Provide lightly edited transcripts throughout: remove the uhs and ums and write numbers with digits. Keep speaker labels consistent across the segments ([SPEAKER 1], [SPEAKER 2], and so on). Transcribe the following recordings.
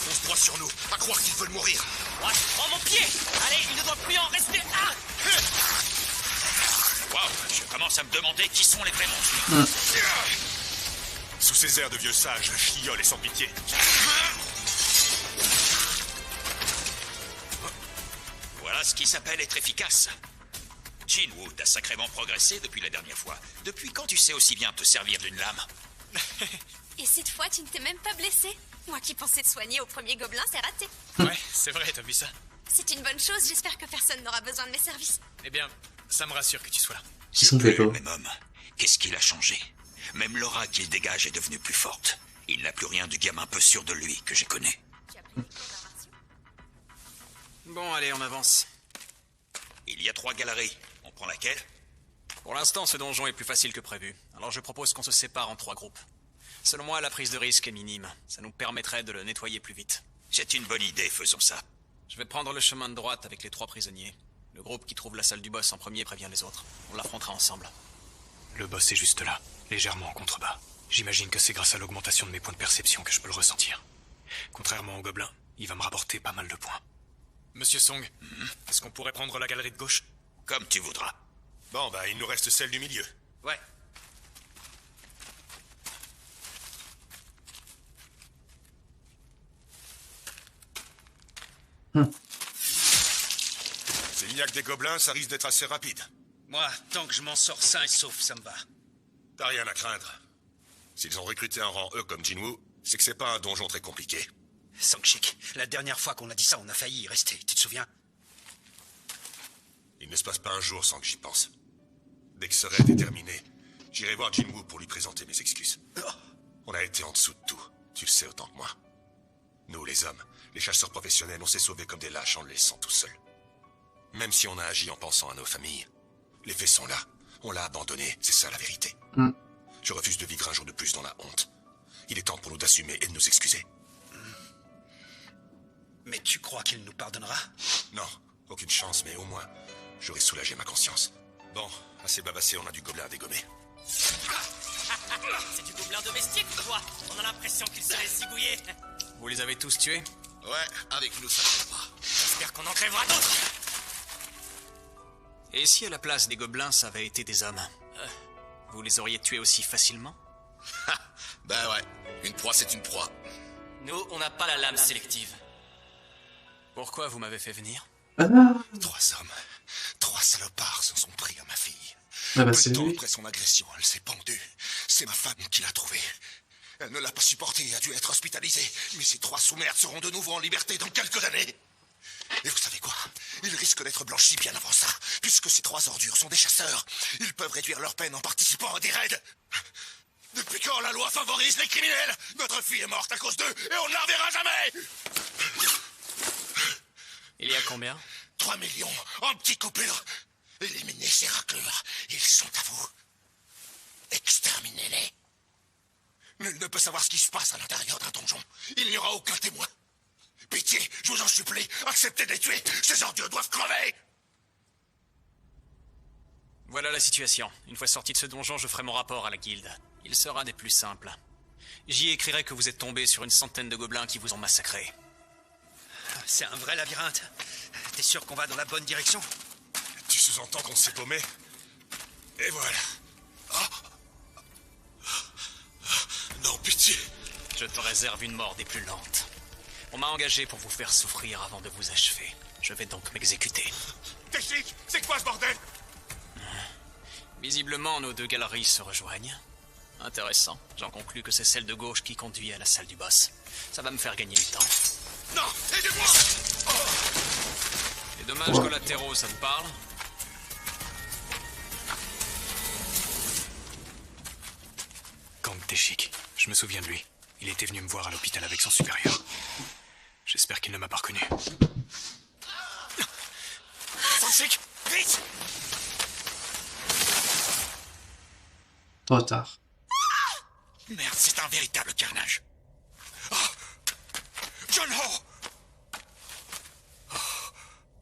[SPEAKER 1] fonce droit sur nous, à croire qu'ils veulent mourir.
[SPEAKER 2] Moi, je prends mon pied. Allez, il ne doit plus en rester un.
[SPEAKER 3] Waouh, je commence à me demander qui sont les vrais monstres.
[SPEAKER 1] Sous ces airs de vieux sages, Chiol est sans pitié.
[SPEAKER 3] Voilà ce qui s'appelle être efficace. Jinwoo, t'as sacrément progressé depuis la dernière fois. Depuis quand tu sais aussi bien te servir d'une lame?
[SPEAKER 4] Et cette fois, tu ne t'es même pas blessé. Moi qui pensais te soigner au premier gobelin, c'est raté.
[SPEAKER 5] Ouais, c'est vrai, t'as vu ça?
[SPEAKER 4] C'est une bonne chose, j'espère que personne n'aura besoin de mes services.
[SPEAKER 5] Eh bien, ça me rassure que tu sois là.
[SPEAKER 3] C'est
[SPEAKER 6] sont
[SPEAKER 3] plus
[SPEAKER 6] d'accord.
[SPEAKER 3] le même homme. Qu'est-ce qu'il a changé? Même l'aura qu'il dégage est devenue plus forte. Il n'a plus rien du gamin peu sûr de lui que j'ai connu.
[SPEAKER 4] Tu as pris une programmation?
[SPEAKER 5] Bon, allez, on avance.
[SPEAKER 3] Il y a 3 galeries. On prend laquelle?
[SPEAKER 5] Pour l'instant, ce donjon est plus facile que prévu. Alors je propose qu'on se sépare en 3 groupes. Selon moi, la prise de risque est minime. Ça nous permettrait de le nettoyer plus vite.
[SPEAKER 3] C'est une bonne idée, faisons ça.
[SPEAKER 5] Je vais prendre le chemin de droite avec les 3 prisonniers. Le groupe qui trouve la salle du boss en premier prévient les autres. On l'affrontera ensemble.
[SPEAKER 7] Le boss est juste là, légèrement en contrebas. J'imagine que c'est grâce à l'augmentation de mes points de perception que je peux le ressentir. Contrairement au gobelin, il va me rapporter pas mal de points.
[SPEAKER 5] Monsieur Song, est-ce qu'on pourrait prendre la galerie de gauche?
[SPEAKER 3] Comme tu voudras.
[SPEAKER 1] Bon, bah, il nous reste celle du milieu.
[SPEAKER 5] Ouais.
[SPEAKER 1] S'il n'y a que des gobelins, ça risque d'être assez rapide.
[SPEAKER 2] Moi, tant que je m'en sors sain et sauf, ça me va.
[SPEAKER 1] T'as rien à craindre. S'ils ont recruté un rang E comme Jinwoo, c'est que c'est pas un donjon très compliqué.
[SPEAKER 2] Sangshik, la dernière fois qu'on a dit ça, on a failli y rester, tu te souviens?
[SPEAKER 1] Il ne se passe pas un jour sans que j'y pense. Dès que ce raid est terminé, j'irai voir Jinwoo pour lui présenter mes excuses. On a été en dessous de tout, tu le sais autant que moi. Nous, les hommes, les chasseurs professionnels, on s'est sauvés comme des lâches en le laissant tout seul. Même si on a agi en pensant à nos familles, les faits sont là. On l'a abandonné, c'est ça la vérité. Je refuse de vivre un jour de plus dans la honte. Il est temps pour nous d'assumer et de nous excuser.
[SPEAKER 2] Mais tu crois qu'il nous pardonnera?
[SPEAKER 1] Non, aucune chance, mais au moins, j'aurais soulagé ma conscience. Bon, assez bavassé, on a du gobelin à dégommer.
[SPEAKER 2] C'est du gobelin domestique ou quoi? On a l'impression qu'il se laisse zigouiller.
[SPEAKER 5] Vous les avez tous tués?
[SPEAKER 1] Ouais, avec nous ça ne fait pas.
[SPEAKER 2] J'espère qu'on en crèvera d'autres.
[SPEAKER 5] Et si à la place des gobelins, ça avait été des hommes? Vous les auriez tués aussi facilement?
[SPEAKER 1] Ben ouais, une proie c'est une proie.
[SPEAKER 2] Nous, on n'a pas la lame sélective.
[SPEAKER 5] Pourquoi vous m'avez fait venir?
[SPEAKER 1] 3 hommes, 3 salopards s'en sont pris à ma fille.
[SPEAKER 6] Ah bah
[SPEAKER 1] Peu
[SPEAKER 6] c'est
[SPEAKER 1] de temps
[SPEAKER 6] lui.
[SPEAKER 1] après son agression, elle s'est pendue. C'est ma femme qui l'a trouvée. Elle ne l'a pas supporté et a dû être hospitalisée. Mais ces 3 sous-merdes seront de nouveau en liberté dans quelques années. Et vous savez quoi? Ils risquent d'être blanchis bien avant ça. Puisque ces 3 ordures sont des chasseurs, ils peuvent réduire leur peine en participant à des raids. Depuis quand la loi favorise les criminels? Notre fille est morte à cause d'eux et on ne la reverra jamais.
[SPEAKER 5] Il y a combien?
[SPEAKER 1] 3 millions en petites coupures. Éliminez ces raclures. Ils sont à vous. Exterminez-les. Nul ne peut savoir ce qui se passe à l'intérieur d'un donjon. Il n'y aura aucun témoin. Pitié, je vous en supplie, acceptez de les tuer. Ces ordures doivent crever.
[SPEAKER 5] Voilà la situation. Une fois sorti de ce donjon, je ferai mon rapport à la guilde. Il sera des plus simples. J'y écrirai que vous êtes tombé sur une centaine de gobelins qui vous ont massacré.
[SPEAKER 2] C'est un vrai labyrinthe. T'es sûr qu'on va dans la bonne direction?
[SPEAKER 1] Tu sous-entends qu'on s'est paumé? Et voilà. Non, pitié.
[SPEAKER 5] Je te réserve une mort des plus lentes. On m'a engagé pour vous faire souffrir avant de vous achever. Je vais donc m'exécuter.
[SPEAKER 1] Technique, c'est quoi ce bordel?
[SPEAKER 5] Visiblement, nos 2 galeries se rejoignent. Intéressant. J'en conclus que c'est celle de gauche qui conduit à la salle du boss. Ça va me faire gagner du temps.
[SPEAKER 1] Non, aidez-moi.
[SPEAKER 5] Les dommages collatéraux, ça vous parle?
[SPEAKER 7] Kang Tae-shik, je me souviens de lui. Il était venu me voir à l'hôpital avec son supérieur. J'espère qu'il ne m'a pas reconnu.
[SPEAKER 1] Sangshik, vite.
[SPEAKER 6] Trop tard.
[SPEAKER 1] Merde, c'est un véritable carnage. John Ho.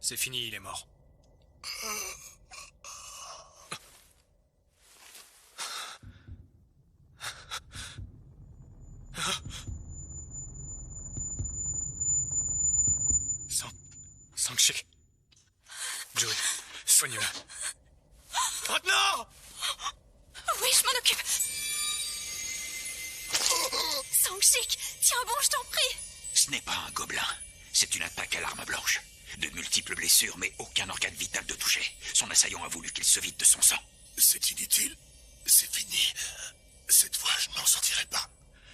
[SPEAKER 5] C'est fini, il est mort.
[SPEAKER 4] Chic, tiens bon, je t'en prie.
[SPEAKER 3] Ce n'est pas un gobelin. C'est une attaque à l'arme blanche. De multiples blessures, mais aucun organe vital de toucher. Son assaillant a voulu qu'il se vide de son sang.
[SPEAKER 1] C'est inutile. C'est fini. Cette fois, je ne m'en sortirai pas.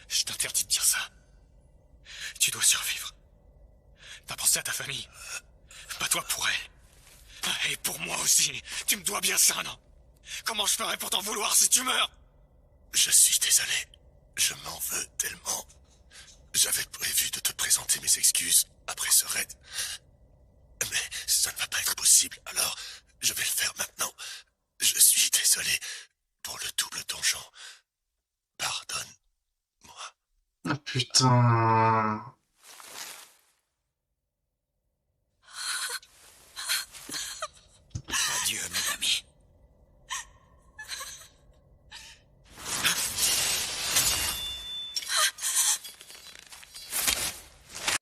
[SPEAKER 7] Je t'interdis de dire ça. Tu dois survivre. T'as pensé à ta famille. Pas toi pour elle. Et pour moi aussi. Tu me dois bien ça, non? Comment je ferais pour t'en vouloir si tu meurs?
[SPEAKER 1] Je suis désolé. Je m'en veux tellement. J'avais prévu de te présenter mes excuses après ce raid. Mais ça ne va pas être possible, alors je vais le faire maintenant. Je suis désolé pour le double donjon. Pardonne-moi.
[SPEAKER 6] Ah putain.
[SPEAKER 3] Adieu, mes amis.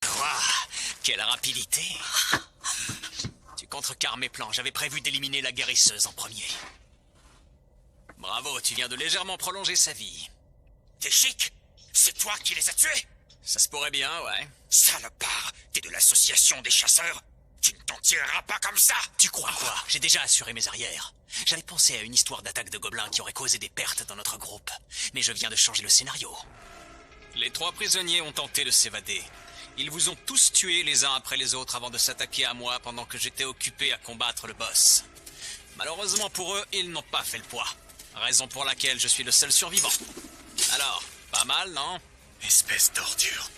[SPEAKER 5] Quoi? Quelle rapidité! Tu contrecarres mes plans. J'avais prévu d'éliminer la guérisseuse en premier. Bravo, tu viens de légèrement prolonger sa vie.
[SPEAKER 3] T'es Chic? C'est toi qui les as tués?
[SPEAKER 5] Ça se pourrait bien, ouais.
[SPEAKER 3] Salopard! T'es de l'association des chasseurs? Tu ne t'en tireras pas comme ça!
[SPEAKER 5] Tu crois quoi? J'ai déjà assuré mes arrières. J'avais pensé à une histoire d'attaque de gobelins qui aurait causé des pertes dans notre groupe. Mais je viens de changer le scénario. Les 3 prisonniers ont tenté de s'évader. Ils vous ont tous tués les uns après les autres avant de s'attaquer à moi pendant que j'étais occupé à combattre le boss. Malheureusement pour eux, ils n'ont pas fait le poids. Raison pour laquelle je suis le seul survivant. Alors, pas mal, non?
[SPEAKER 3] Espèce d'ordure.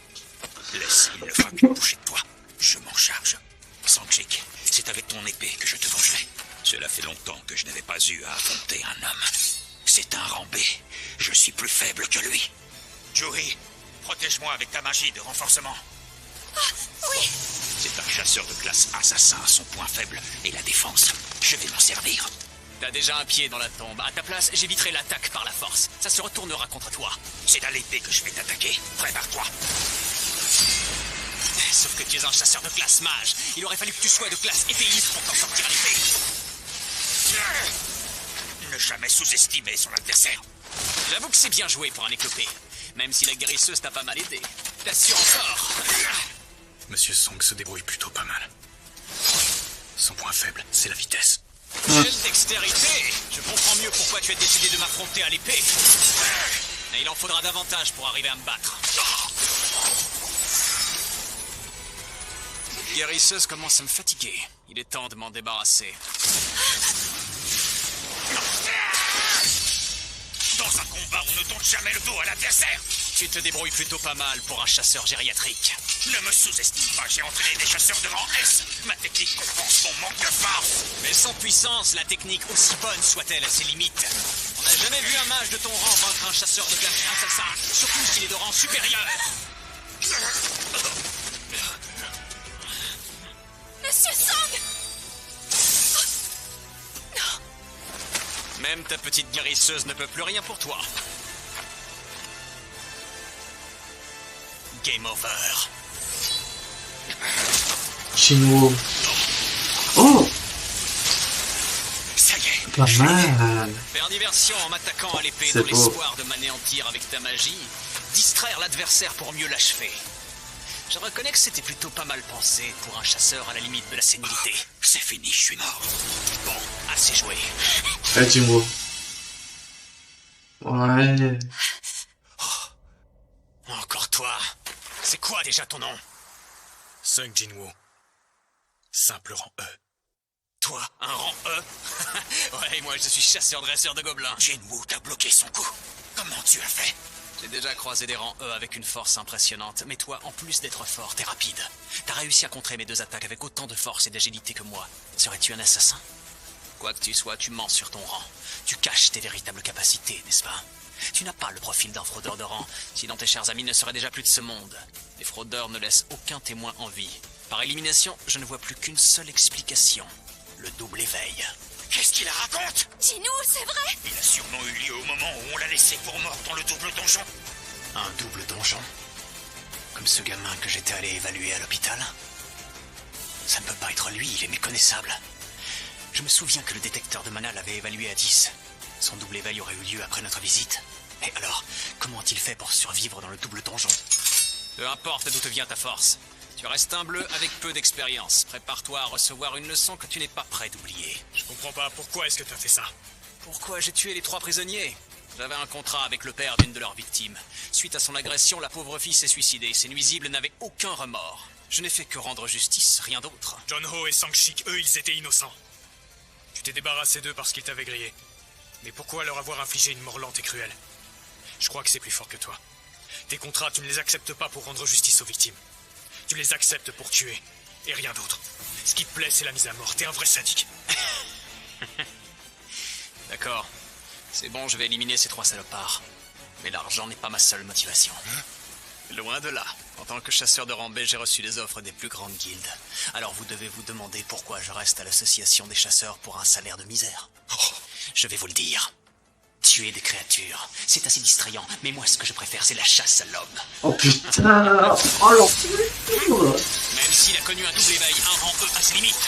[SPEAKER 3] Laisse, il ne fera qu'une bouchée de toi. Je m'en charge. Sanjik, c'est avec ton épée que je te vengerai. Cela fait longtemps que je n'avais pas eu à affronter un homme. C'est un rambé. Je suis plus faible que lui. Juhi, protège-moi avec ta magie de renforcement.
[SPEAKER 4] Oui.
[SPEAKER 3] C'est un chasseur de classe assassin. Son point faible est la défense. Je vais m'en servir.
[SPEAKER 5] T'as déjà un pied dans la tombe. À ta place, j'éviterai l'attaque par la force. Ça se retournera contre toi.
[SPEAKER 3] C'est à l'épée que je vais t'attaquer. Prépare-toi.
[SPEAKER 5] Sauf que tu es un chasseur de classe mage. Il aurait fallu que tu sois de classe épéiste pour t'en sortir à l'épée.
[SPEAKER 3] Ne jamais sous-estimer son adversaire.
[SPEAKER 5] J'avoue que c'est bien joué pour un éclopé. Même si la guérisseuse t'a pas mal aidé. T'assures encore.
[SPEAKER 7] Monsieur Song se débrouille plutôt pas mal. Son point faible, c'est la vitesse.
[SPEAKER 5] Quelle dextérité! Je comprends mieux pourquoi tu as décidé de m'affronter à l'épée. Et il en faudra davantage pour arriver à me battre. Cette guérisseuse commence à me fatiguer. Il est temps de m'en débarrasser.
[SPEAKER 3] Dans un combat, on ne tourne jamais le dos à l'adversaire.
[SPEAKER 5] Tu te débrouilles plutôt pas mal pour un chasseur gériatrique.
[SPEAKER 3] Ne me sous-estime pas, j'ai entraîné des chasseurs de rang S. Ma technique compense mon manque de force.
[SPEAKER 5] Mais sans puissance, la technique, aussi bonne soit-elle, a ses limites. On n'a jamais vu un mage de ton rang vaincre un chasseur de classe assassin, surtout s'il est de rang supérieur.
[SPEAKER 4] Monsieur Song!
[SPEAKER 5] Même ta petite guérisseuse ne peut plus rien pour toi. Game over.
[SPEAKER 6] Jinwoo. Oh,
[SPEAKER 3] Ça y est.
[SPEAKER 6] pas mal.
[SPEAKER 5] Faire diversion en m'attaquant à l'épée
[SPEAKER 6] C'est
[SPEAKER 5] dans
[SPEAKER 6] beau.
[SPEAKER 5] l'espoir de m'anéantir avec ta magie, distraire l'adversaire pour mieux l'achever. Je reconnais que c'était plutôt pas mal pensé pour un chasseur à la limite de la sénilité.
[SPEAKER 3] C'est fini, je suis mort.
[SPEAKER 5] Bon, assez joué.
[SPEAKER 6] Allez, Jinwoo. Ouais.
[SPEAKER 5] Encore toi. C'est quoi déjà ton nom?
[SPEAKER 7] Sung Jinwoo. Simple rang E.
[SPEAKER 5] Toi, un rang E? Ouais, moi je suis chasseur-dresseur de gobelins.
[SPEAKER 3] Jinwoo t'a bloqué son coup. Comment tu as fait?
[SPEAKER 5] J'ai déjà croisé des rangs E avec une force impressionnante, mais toi, en plus d'être fort, t'es rapide. T'as réussi à contrer mes 2 attaques avec autant de force et d'agilité que moi. Serais-tu un assassin? Quoi que tu sois, tu mens sur ton rang. Tu caches tes véritables capacités, n'est-ce pas? Tu n'as pas le profil d'un fraudeur de rang, sinon tes chers amis ne seraient déjà plus de ce monde. Les fraudeurs ne laissent aucun témoin en vie. Par élimination, je ne vois plus qu'une seule explication. Le double éveil.
[SPEAKER 3] Qu'est-ce qu'il raconte?
[SPEAKER 4] Dis-nous, c'est vrai?
[SPEAKER 3] Il a sûrement eu lieu au moment où on l'a laissé pour mort dans le double donjon.
[SPEAKER 5] Un double donjon? Comme ce gamin que j'étais allé évaluer à l'hôpital? Ça ne peut pas être lui, il est méconnaissable. Je me souviens que le détecteur de mana l'avait évalué à 10. Son double éveil aurait eu lieu après notre visite. Et alors, comment a-t-il fait pour survivre dans le double donjon? Peu importe d'où te vient ta force. Tu restes un bleu avec peu d'expérience. Prépare-toi à recevoir une leçon que tu n'es pas prêt d'oublier.
[SPEAKER 7] Je comprends pas, pourquoi est-ce que t'as fait ça?
[SPEAKER 5] Pourquoi j'ai tué les 3 prisonniers? J'avais un contrat avec le père d'une de leurs victimes. Suite à son agression, la pauvre fille s'est suicidée. Ses nuisibles n'avaient aucun remords. Je n'ai fait que rendre justice, rien d'autre.
[SPEAKER 7] John Ho et Sang-Shik, eux, ils étaient innocents. Tu t'es débarrassé d'eux parce qu'ils t'avaient grillé. Mais pourquoi leur avoir infligé une mort lente et cruelle? Je crois que c'est plus fort que toi. Tes contrats, tu ne les acceptes pas pour rendre justice aux victimes. Tu les acceptes pour tuer, et rien d'autre. Ce qui te plaît, c'est la mise à mort. T'es un vrai sadique.
[SPEAKER 5] D'accord. C'est bon, je vais éliminer ces 3 salopards. Mais l'argent n'est pas ma seule motivation. Loin de là. En tant que chasseur de rambé, j'ai reçu des offres des plus grandes guildes. Alors vous devez vous demander pourquoi je reste à l'association des chasseurs pour un salaire de misère. Je vais vous le dire. Tuer des créatures, c'est assez distrayant, mais moi ce que je préfère c'est la chasse à l'homme.
[SPEAKER 6] Oh putain. Oh l'enfant.
[SPEAKER 5] Même s'il a connu un double éveil, un rang E à ses limites.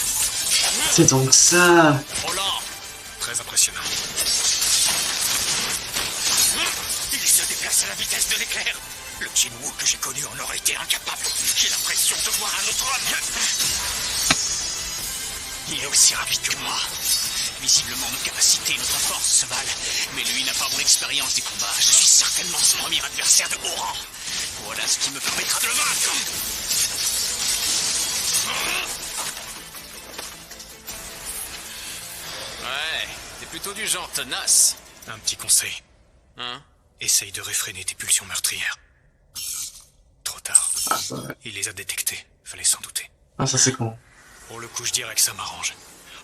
[SPEAKER 6] C'est donc ça.
[SPEAKER 5] Roland,
[SPEAKER 7] Très impressionnant.
[SPEAKER 3] Il se déplace à la vitesse de l'éclair. Le Jinwoo que j'ai connu en aurait été incapable. J'ai l'impression de voir un autre homme. Il est aussi rapide que moi. Visiblement, nos capacités et notre force se valent. Mais lui n'a pas mon expérience du combat. Je suis certainement son premier adversaire de haut rang. Voilà ce qui me permettra de le vaincre.
[SPEAKER 5] ouais, t'es plutôt du genre tenace.
[SPEAKER 7] Un petit conseil.
[SPEAKER 5] Hein?
[SPEAKER 7] Essaye de réfréner tes pulsions meurtrières. Trop tard.
[SPEAKER 6] Ah ça, ouais.
[SPEAKER 7] Il les a détectées. Fallait s'en douter.
[SPEAKER 6] Ah, ça c'est con.
[SPEAKER 7] Pour le coup, je dirais que ça m'arrange.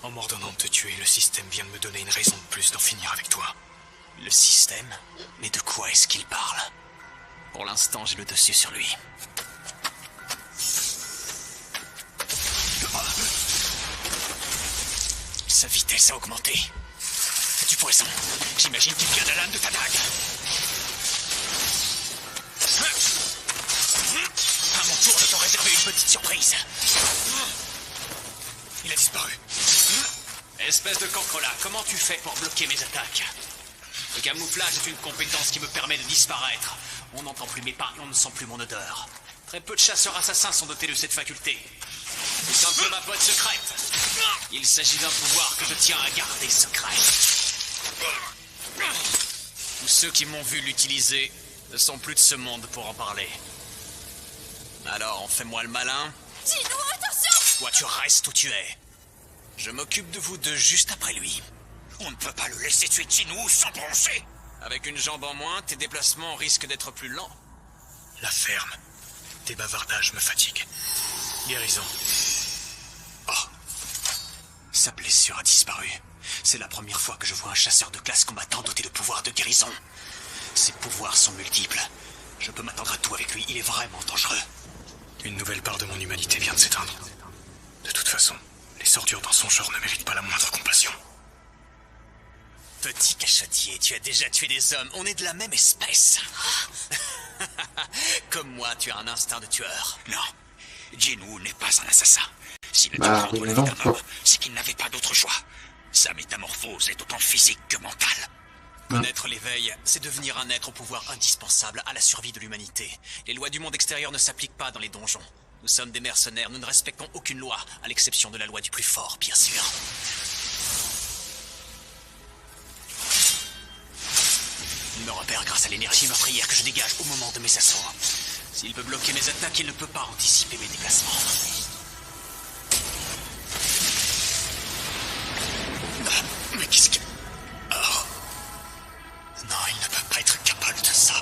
[SPEAKER 7] En m'ordonnant de te tuer, le système vient de me donner une raison de plus d'en finir avec toi.
[SPEAKER 5] Le système? Mais de quoi est-ce qu'il parle? Pour l'instant, j'ai le dessus sur lui.
[SPEAKER 3] Sa vitesse a augmenté. C'est du poison. J'imagine qu'il vient de la lame de ta dague. À mon tour de t'en réserver une petite surprise.
[SPEAKER 7] Il a disparu.
[SPEAKER 5] Espèce de cancrola, comment tu fais pour bloquer mes attaques? Le camouflage est une compétence qui me permet de disparaître. On n'entend plus mes pas et on ne sent plus mon odeur. Très peu de chasseurs assassins sont dotés de cette faculté. C'est un peu ma botte secrète. Il s'agit d'un pouvoir que je tiens à garder secret. Tous ceux qui m'ont vu l'utiliser ne sont plus de ce monde pour en parler. Alors, fais-moi le malin.
[SPEAKER 4] Jinwoo, attention!
[SPEAKER 5] Toi, tu restes où tu es. Je m'occupe de vous deux juste après lui.
[SPEAKER 3] On ne peut pas le laisser tuer Jinwoo sans broncher.
[SPEAKER 5] Avec une jambe en moins, tes déplacements risquent d'être plus lents.
[SPEAKER 7] La ferme. Tes bavardages me fatiguent. Guérison.
[SPEAKER 5] Oh. Sa blessure a disparu. C'est la première fois que je vois un chasseur de classe combattant doté de pouvoirs de guérison. Ses pouvoirs sont multiples. Je peux m'attendre à tout avec lui, il est vraiment dangereux.
[SPEAKER 7] Une nouvelle part de mon humanité vient de s'éteindre. De toute façon, les ordures dans son genre ne méritent pas la moindre compassion.
[SPEAKER 5] Petit cachotier, tu as déjà tué des hommes, on est de la même espèce. Comme moi, tu as un instinct de tueur.
[SPEAKER 3] Non, Jinwoo n'est pas un assassin. S'il a dû
[SPEAKER 6] Bah,
[SPEAKER 3] prendre
[SPEAKER 6] oui,
[SPEAKER 3] la
[SPEAKER 6] non,
[SPEAKER 3] vie d'un
[SPEAKER 6] quoi.
[SPEAKER 3] homme, c'est qu'il n'avait pas d'autre choix. Sa métamorphose est autant physique que mentale.
[SPEAKER 5] Connaître l'éveil, c'est devenir un être au pouvoir indispensable à la survie de l'humanité. Les lois du monde extérieur ne s'appliquent pas dans les donjons. Nous sommes des mercenaires, nous ne respectons aucune loi, à l'exception de la loi du plus fort, bien sûr. Il me repère grâce à l'énergie meurtrière que je dégage au moment de mes assauts. S'il peut bloquer mes attaques, il ne peut pas anticiper mes déplacements.
[SPEAKER 3] Mais qu'est-ce que...
[SPEAKER 5] Non, il ne peut pas être capable de ça.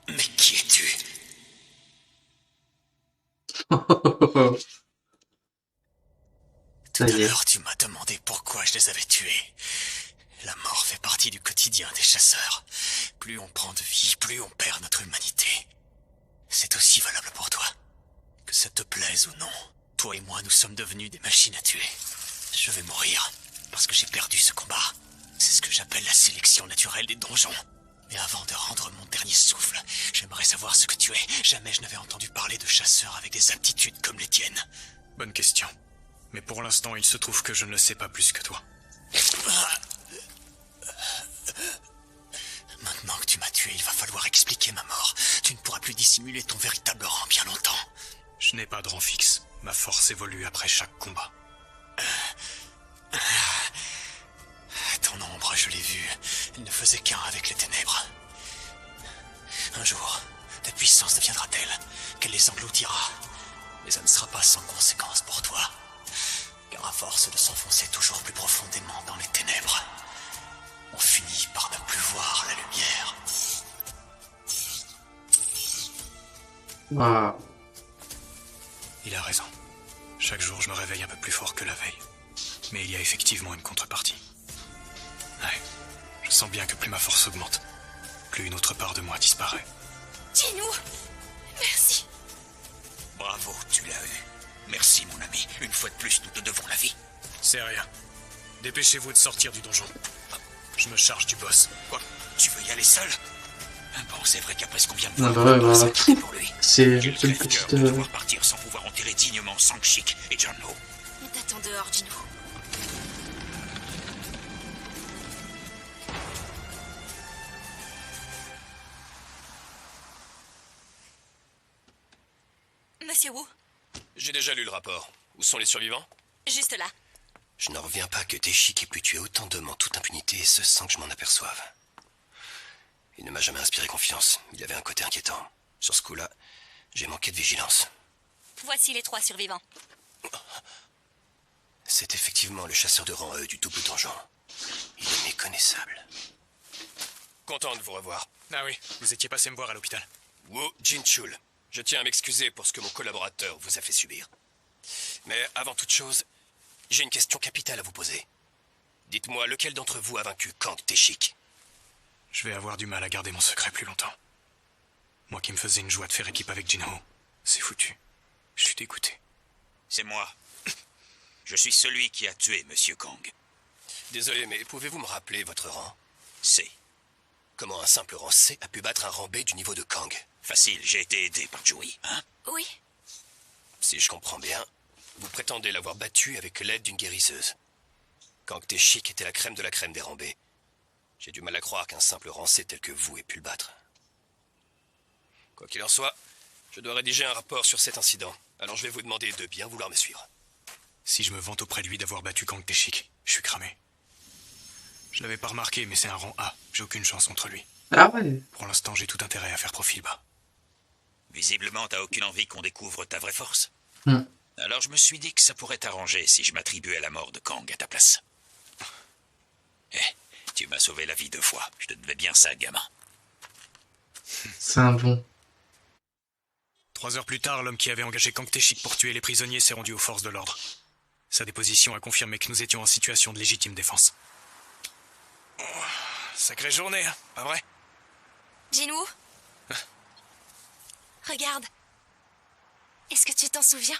[SPEAKER 3] Mais qui es-tu?
[SPEAKER 6] Ça
[SPEAKER 5] Tout à
[SPEAKER 6] y est.
[SPEAKER 5] l'heure, tu m'as demandé pourquoi je les avais tués. La mort fait partie du quotidien des chasseurs. Plus on prend de vie, plus on perd notre humanité. C'est aussi valable pour toi. Que ça te plaise ou non, toi et moi, nous sommes devenus des machines à tuer. Je vais mourir, parce que j'ai perdu ce combat. C'est ce que j'appelle la sélection naturelle des donjons. Mais avant de rendre mon dernier souffle, j'aimerais savoir ce que tu es. Jamais je n'avais entendu parler de chasseurs avec des aptitudes comme les tiennes.
[SPEAKER 7] Bonne question. Mais pour l'instant, il se trouve que je ne le sais pas plus que toi.
[SPEAKER 5] Maintenant que tu m'as tué, il va falloir expliquer ma mort. Tu ne pourras plus dissimuler ton véritable rang bien longtemps.
[SPEAKER 7] Je n'ai pas de rang fixe. Ma force évolue après chaque combat.
[SPEAKER 5] Ton ombre, je l'ai vu. Il ne faisait qu'un avec les ténèbres. Un jour, ta puissance deviendra telle qu'elle les engloutira. Mais ça ne sera pas sans conséquence pour toi. Car à force de s'enfoncer toujours plus profondément dans les ténèbres, on finit par ne plus voir la lumière.
[SPEAKER 6] Waouh.
[SPEAKER 7] Il a raison. Chaque jour, je me réveille un peu plus fort que la veille. Mais il y a effectivement une contrepartie. Ouais, je sens bien que plus ma force augmente, plus une autre part de moi disparaît.
[SPEAKER 4] Jinwoo, merci.
[SPEAKER 3] Bravo, tu l'as eu. Merci, mon ami. Une fois de plus, nous te devons la vie.
[SPEAKER 7] C'est rien. Dépêchez-vous de sortir du donjon. Je me charge du boss.
[SPEAKER 3] Quoi? Tu veux y aller seul? Bon, c'est vrai qu'après ce qu'on vient de
[SPEAKER 6] Ah
[SPEAKER 3] voir,
[SPEAKER 6] bah ouais, bah,
[SPEAKER 3] c'est pour lui.
[SPEAKER 6] c'est
[SPEAKER 3] Quel
[SPEAKER 6] juste une
[SPEAKER 3] crève-cœur
[SPEAKER 6] petite...
[SPEAKER 3] de devoir partir sans pouvoir enterrer dignement Sang-Shik et John-Ho.
[SPEAKER 4] On t'attend dehors, Jinwoo. Monsieur Wu,
[SPEAKER 8] J'ai déjà lu le rapport. Où sont les survivants?
[SPEAKER 4] juste là.
[SPEAKER 8] Je n'en reviens pas que Teshik ait pu tuer autant d'hommes en toute impunité, et ce sans que je m'en aperçoive. Il ne m'a jamais inspiré confiance. Il avait un côté inquiétant. Sur ce coup-là, j'ai manqué de vigilance.
[SPEAKER 4] Voici les 3 survivants.
[SPEAKER 8] C'est effectivement le chasseur de rang E du double donjon. Il est méconnaissable. Content de vous revoir.
[SPEAKER 7] Ah oui, vous étiez passé me voir à l'hôpital.
[SPEAKER 8] Wu Jinchul, je tiens à m'excuser pour ce que mon collaborateur vous a fait subir. Mais avant toute chose, j'ai une question capitale à vous poser. Dites-moi, lequel d'entre vous a vaincu Kang Teshik?
[SPEAKER 7] Je vais avoir du mal à garder mon secret plus longtemps. Moi qui me faisais une joie de faire équipe avec Jinho, c'est foutu. Je suis dégoûté.
[SPEAKER 3] C'est moi. Je suis celui qui a tué Monsieur Kang.
[SPEAKER 8] Désolé, mais pouvez-vous me rappeler votre rang?
[SPEAKER 3] C'est
[SPEAKER 8] Comment un simple rang C a pu battre un rang B du niveau de Kang?
[SPEAKER 3] facile, j'ai été aidé par Jui, hein?
[SPEAKER 4] Oui,
[SPEAKER 8] Si je comprends bien, vous prétendez l'avoir battu avec l'aide d'une guérisseuse. Kang Teshik était la crème de la crème des rangs B. J'ai du mal à croire qu'un simple rang C tel que vous ait pu le battre. Quoi qu'il en soit, je dois rédiger un rapport sur cet incident. Alors je vais vous demander de bien vouloir me suivre.
[SPEAKER 7] Si je me vante auprès de lui d'avoir battu Kang Teshik, je suis cramé. Je l'avais pas remarqué, mais c'est un rang A. J'ai aucune chance contre lui.
[SPEAKER 6] Ah ouais.
[SPEAKER 7] Pour l'instant, j'ai tout intérêt à faire profil bas.
[SPEAKER 3] Visiblement, t'as aucune envie qu'on découvre ta vraie force.
[SPEAKER 6] Hmm.
[SPEAKER 3] Alors je me suis dit que ça pourrait t'arranger si je m'attribuais la mort de Kang à ta place. Eh, tu m'as sauvé la vie 2 fois. Je te devais bien ça, gamin.
[SPEAKER 6] C'est un bon.
[SPEAKER 7] 3 heures plus tard, l'homme qui avait engagé Kang Teshik pour tuer les prisonniers s'est rendu aux forces de l'ordre. Sa déposition a confirmé que nous étions en situation de légitime défense. Oh, sacrée journée, hein, pas vrai?
[SPEAKER 4] Jinwoo. Regarde. Est-ce que tu t'en souviens?